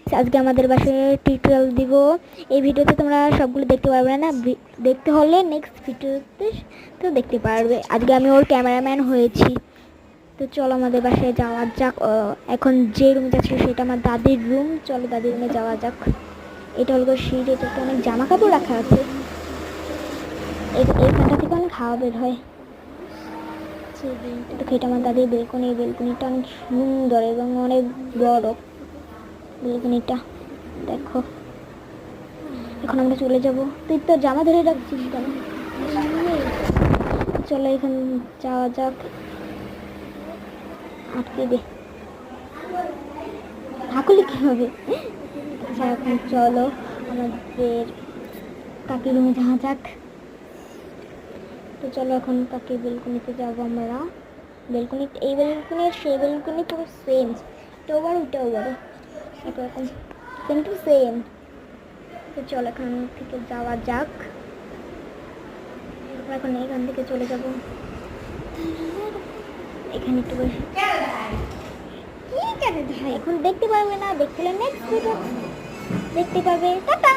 আজকে আমাদের বাসায় টিউটোরিয়াল দিব। এই ভিডিওতে তোমরা সবগুলো দেখতে পারবে না, দেখতে হলে নেক্সট ভিডিওতে তো দেখতে পারবে। আজকে আমি ওর ক্যামেরাম্যান হয়েছি। তো চলো আমাদের বাসায় যাওয়া যাক। এখন যে রুমে যাচ্ছি সেটা আমার দাদির রুম। চলো দাদির রুমে যাওয়া যাক। এটা হলো সিঁড়ি, এটাতে অনেক জামা কাপড় রাখা আছে। এইখানটা থেকে অনেক হাওয়া বের হয়। দেখো এটা আমার দাদির বেলকনি। বেলকনিটা অনেক সুন্দর এবং অনেক বড় বেলকনিটা। দেখো এখন আমরা চলে যাব। তুই তো জামা ধরে রাখছিস কেন? চলো এখন যাওয়া যাক। আটকে দে, থাকলে কি হবে? আচ্ছা এখন চলো আমাদের কাকির রুমে যাওয়া যাক। তো চলো এখন কাকির বেলকনিতে যাবো আমরা। বেলকনি, এই বেলকনি আর সেই বেলকনি পুরো সেম, এটাও বড় ওটাও বড়, এরকম সেম টু সেম। তো চলো এখান থেকে যাওয়া যাক। এখন এখান থেকে চলে যাব। এখানে একটু বসে ঠিক আছে ভাই, এখন দেখতে পারবে না, দেখতে হলে নেক্সট ভিডিও দেখতে পাবে। টাটা।